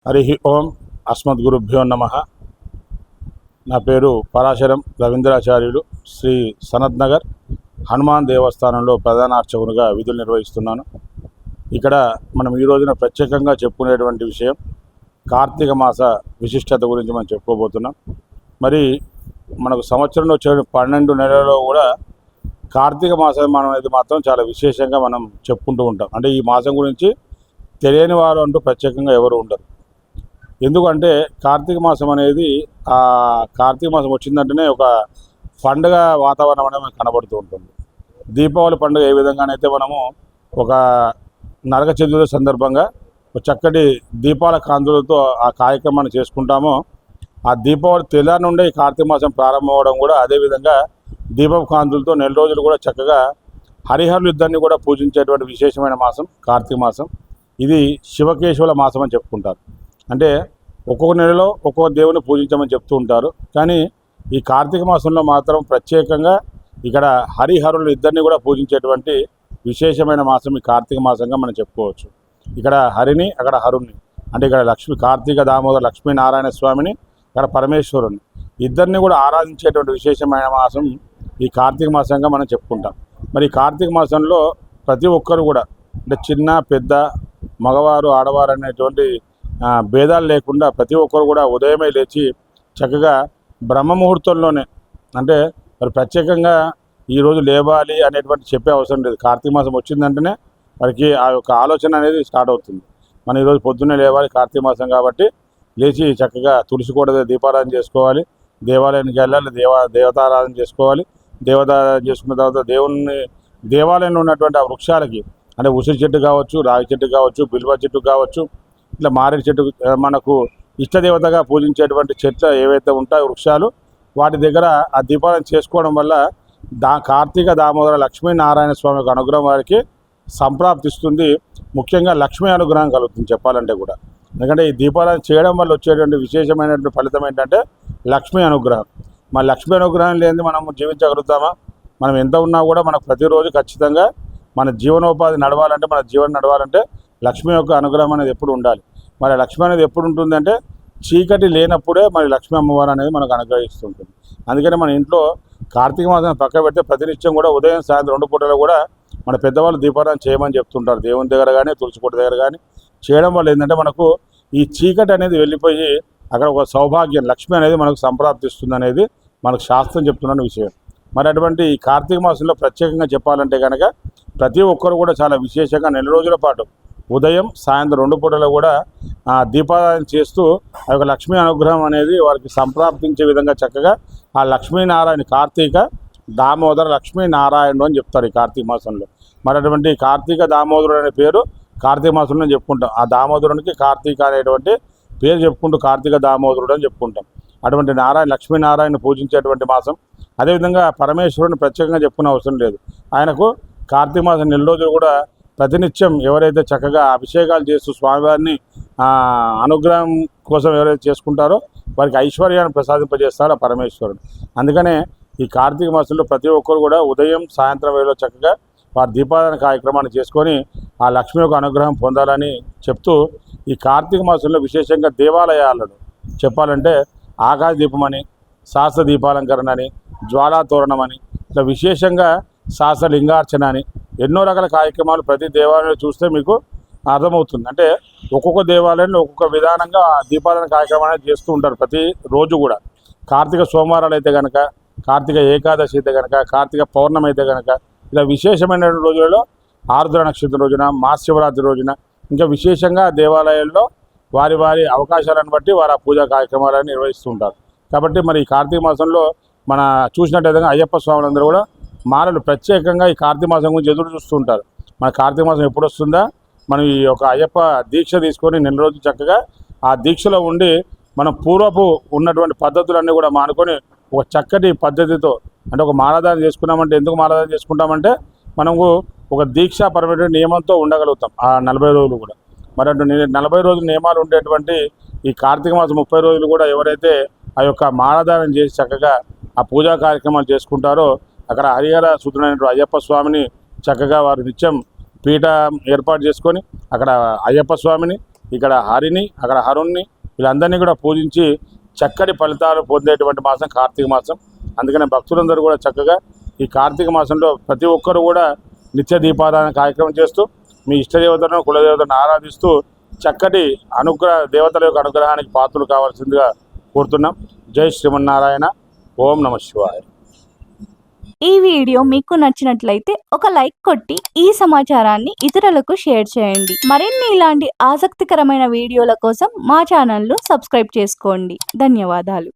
హరి ఓం అస్మద్గురుభ్యో నమ. నా పేరు పరాశరం రవీంద్రాచార్యులు. శ్రీ సనత్ నగర్ హనుమాన్ దేవస్థానంలో ప్రధాన అర్చకునిగా విధులు నిర్వహిస్తున్నాను. ఇక్కడ మనం ఈ రోజున ప్రత్యేకంగా చెప్పుకునేటువంటి విషయం కార్తీక మాస విశిష్టత గురించి మనం చెప్పుకోబోతున్నాం. మరి మనకు సంవత్సరంలో వచ్చే 12 నెలల్లో కూడా కార్తీక మాసం అనేది మాత్రం చాలా విశేషంగా మనం చెప్పుకుంటూ ఉంటాం. అంటే ఈ మాసం గురించి తెలియని వారు అంటూ ప్రత్యేకంగా ఎవరు ఉండరు. ఎందుకంటే కార్తీక మాసం అనేది కార్తీక మాసం వచ్చిందంటేనే ఒక పండుగ వాతావరణం అనేది మనకు కనబడుతూ ఉంటుంది. దీపావళి పండుగ ఏ విధంగానైతే మనము ఒక నరక చతుర్దశి సందర్భంగా ఒక చక్కటి దీపాల కాంతులతో ఆ కార్యక్రమాన్ని చేసుకుంటామో, ఆ దీపావళి తెల్లారి నుండే ఈ కార్తీక మాసం ప్రారంభం అవ్వడం కూడా అదేవిధంగా దీపపు కాంతులతో నెల రోజులు కూడా చక్కగా హరిహరులు ఇద్దరిని కూడా పూజించేటువంటి విశేషమైన మాసం కార్తీక మాసం. ఇది శివకేశవుల మాసం అని చెప్పుకుంటారు. అంటే ఒక్కొక్క నెలలో ఒక్కొక్క దేవుని పూజించమని చెప్తూ ఉంటారు. కానీ ఈ కార్తీక మాసంలో మాత్రం ప్రత్యేకంగా ఇక్కడ హరిహరులు ఇద్దరిని కూడా పూజించేటువంటి విశేషమైన మాసం ఈ కార్తీక మాసంగా మనం చెప్పుకోవచ్చు. ఇక్కడ హరిని, అక్కడ హరుణ్ణి, అంటే ఇక్కడ కార్తీక దామోదర లక్ష్మీనారాయణ స్వామిని, ఇక్కడ పరమేశ్వరుని ఇద్దరిని కూడా ఆరాధించేటువంటి విశేషమైన మాసం ఈ కార్తీక మాసంగా మనం చెప్పుకుంటాం. మరి ఈ కార్తీక మాసంలో ప్రతి ఒక్కరు కూడా అంటే చిన్న పెద్ద మగవారు ఆడవారు అనేటువంటి భేదాలు లేకుండా ప్రతి ఒక్కరు కూడా ఉదయమే లేచి చక్కగా బ్రహ్మ ముహూర్తంలోనే, అంటే మరి ప్రత్యేకంగా ఈరోజు లేవాలి అనేటువంటి చెప్పే అవసరం లేదు. కార్తీక మాసం వచ్చిందంటేనే వారికి ఆ యొక్క ఆలోచన అనేది స్టార్ట్ అవుతుంది. మనం ఈరోజు పొద్దున్నే లేవాలి, కార్తీక మాసం కాబట్టి లేచి చక్కగా తులసి కూడా దీపారాధన చేసుకోవాలి, దేవాలయానికి వెళ్ళాలి, దేవతారాధన చేసుకోవాలి. దేవతారాధన చేసుకున్న తర్వాత దేవాలయంలో ఉన్నటువంటి ఆ వృక్షాలకి, అంటే ఉసిరి చెట్టు కావచ్చు, రాగి చెట్టు కావచ్చు, బిల్వ చెట్టు కావచ్చు, ఇట్లా మారేడు చెట్టు, మనకు ఇష్టదేవతగా పూజించేటువంటి చెట్లు ఏవైతే ఉంటాయో వృక్షాలు, వాటి దగ్గర ఆ దీపాలను చేసుకోవడం వల్ల కార్తీక దామోదర లక్ష్మీనారాయణ స్వామి యొక్క అనుగ్రహం వారికి సంప్రాప్తిస్తుంది. ముఖ్యంగా లక్ష్మీ అనుగ్రహం కలుగుతుంది చెప్పాలంటే కూడా. ఎందుకంటే ఈ దీపాలను చేయడం వల్ల వచ్చేటువంటి విశేషమైనటువంటి ఫలితం ఏంటంటే లక్ష్మీ అనుగ్రహం. మన లక్ష్మీ అనుగ్రహం లేనిది మనం జీవించగలుగుతామా? మనం ఎంత ఉన్నా కూడా మనకు ప్రతిరోజు ఖచ్చితంగా మన జీవనోపాధి నడవాలంటే, మన జీవనం నడవాలంటే లక్ష్మీ యొక్క అనుగ్రహం అనేది ఎప్పుడు ఉండాలి. మరి లక్ష్మి అనేది ఎప్పుడు ఉంటుందంటే చీకటి లేనప్పుడే మరి లక్ష్మీ అమ్మవారు అనేది మనకు అనుగ్రహిస్తుంటుంది. అందుకని మన ఇంట్లో కార్తీక మాసం పక్క పెడితే ప్రతినిత్యం కూడా ఉదయం సాయంత్రం 2 పూటలు కూడా మన పెద్దవాళ్ళు దీపారాధన చేయమని చెప్తుంటారు. దేవుని దగ్గర కానీ తులసికోట దగ్గర కానీ చేయడం వల్ల ఏంటంటే మనకు ఈ చీకటి అనేది వెళ్ళిపోయి అక్కడ ఒక సౌభాగ్యం లక్ష్మి అనేది మనకు సంప్రాప్తిస్తుంది అనేది మనకు శాస్త్రం చెప్తున్న విషయం. మరి అటువంటి ఈ కార్తీక మాసంలో ప్రత్యేకంగా చెప్పాలంటే కనుక ప్రతి ఒక్కరు కూడా చాలా విశేషంగా నెల రోజుల పాటు ఉదయం సాయంత్రం 2 పూటలు కూడా దీపారాధన చేస్తూ ఆ యొక్క లక్ష్మీ అనుగ్రహం అనేది వారికి సంప్రాప్తించే విధంగా చక్కగా ఆ లక్ష్మీనారాయణ కార్తీక దామోదర లక్ష్మీనారాయణుడు అని చెప్తారు ఈ కార్తీక మాసంలో. మరి అటువంటి కార్తీక దామోదరుడు అనే పేరు కార్తీక మాసంలో చెప్పుకుంటాం. ఆ దామోదరునికి కార్తీక అనేటువంటి పేరు చెప్పుకుంటూ కార్తీక దామోదరుడు అని చెప్పుకుంటాం. అటువంటి లక్ష్మీనారాయణ పూజించేటువంటి మాసం. అదేవిధంగా పరమేశ్వరుని ప్రత్యేకంగా చెప్పుకునే అవసరం లేదు. ఆయనకు కార్తీక మాసం నెల రోజులు కూడా ప్రతినిత్యం ఎవరైతే చక్కగా అభిషేకాలు చేస్తూ స్వామివారిని అనుగ్రహం కోసం ఎవరైతే చేసుకుంటారో వారికి ఐశ్వర్యాన్ని ప్రసాదింపజేస్తారో ఆ పరమేశ్వరుడు. అందుకనే ఈ కార్తీక మాసంలో ప్రతి ఒక్కరు కూడా ఉదయం సాయంత్రం వేళలో చక్కగా వారి దీపారాధన కార్యక్రమాన్ని చేసుకొని ఆ లక్ష్మి యొక్క అనుగ్రహం పొందాలని చెప్తూ ఈ కార్తీక మాసంలో విశేషంగా దేవాలయాలను చెప్పాలంటే ఆకాశ దీపం అని, శాస్త్ర దీపాలంకరణ అని, జ్వాలాతోరణం అని, ఇట్లా విశేషంగా శాస్త్ర లింగార్చన అని ఎన్నో రకాల కార్యక్రమాలు ప్రతి దేవాలయంలో చూస్తే మీకు అర్థమవుతుంది. అంటే ఒక్కొక్క దేవాలయంలో ఒక్కొక్క విధానంగా దీపారాధన కార్యక్రమాన్ని చేస్తూ ఉంటారు ప్రతి రోజు కూడా. కార్తీక సోమవారాలు అయితే కనుక, కార్తీక ఏకాదశి అయితే కనుక, కార్తీక పౌర్ణమి అయితే కనుక, ఇలా విశేషమైన రోజులలో ఆరుద్ర నక్షత్రం రోజున, మహాశివరాత్రి రోజున ఇంకా విశేషంగా దేవాలయాల్లో వారి వారి అవకాశాలను బట్టి వారు ఆ పూజా కార్యక్రమాలను నిర్వహిస్తూ ఉంటారు. కాబట్టి మరి ఈ కార్తీక మాసంలో మన చూసినట్టయితే అయ్యప్ప స్వాములందరూ కూడా మాలలు ప్రత్యేకంగా ఈ కార్తీక మాసం గురించి ఎదురు చూస్తూ ఉంటారు. మన కార్తీక మాసం ఎప్పుడు వస్తుందా, మనం ఈ యొక్క అయ్యప్ప దీక్ష తీసుకొని నెల రోజులు చక్కగా ఆ దీక్షలో ఉండి మనం పూర్వపు ఉన్నటువంటి పద్ధతులన్నీ కూడా మానుకొని ఒక చక్కటి పద్ధతితో, అంటే ఒక మాలాదానం చేసుకున్నామంటే ఎందుకు మాలాదానం చేసుకుంటామంటే మనకు ఒక దీక్షాపరమైన నియమంతో ఉండగలుగుతాం ఆ 40 రోజులు కూడా. మరి అటు 40 రోజులు నియమాలు ఉండేటువంటి ఈ కార్తీక మాసం 30 రోజులు కూడా ఎవరైతే ఆ యొక్క మాలాదానం చేసి చక్కగా ఆ పూజా కార్యక్రమాలు చేసుకుంటారో అక్కడ హరిహర సుతుడైనటువంటి అయ్యప్ప స్వామిని చక్కగా వారు నిత్యం పీఠ ఏర్పాటు చేసుకొని అక్కడ అయ్యప్ప స్వామిని ఇక్కడ హరిని, అక్కడ హరుణ్ణి, వీళ్ళందరినీ కూడా పూజించి చక్కటి ఫలితాలు పొందేటువంటి మాసం కార్తీక మాసం. అందుకనే భక్తులందరూ కూడా చక్కగా ఈ కార్తీక మాసంలో ప్రతి ఒక్కరు కూడా నిత్య దీపారాధన కార్యక్రమం చేస్తూ మీ ఇష్టదేవతలను, కులదేవతలను ఆరాధిస్తూ చక్కటి దేవతల యొక్క అనుగ్రహానికి పాత్రలు కావాల్సిందిగా కోరుతున్నాం. జై శ్రీమన్నారాయణ. ఓం నమ శివాయ. ఈ వీడియో మీకు నచ్చినట్లయితే ఒక లైక్ కొట్టి ఈ సమాచారాన్ని ఇతరులకు షేర్ చేయండి. మరిన్ని ఇలాంటి ఆసక్తికరమైన వీడియోల కోసం మా ఛానల్ను సబ్స్క్రైబ్ చేసుకోండి. ధన్యవాదాలు.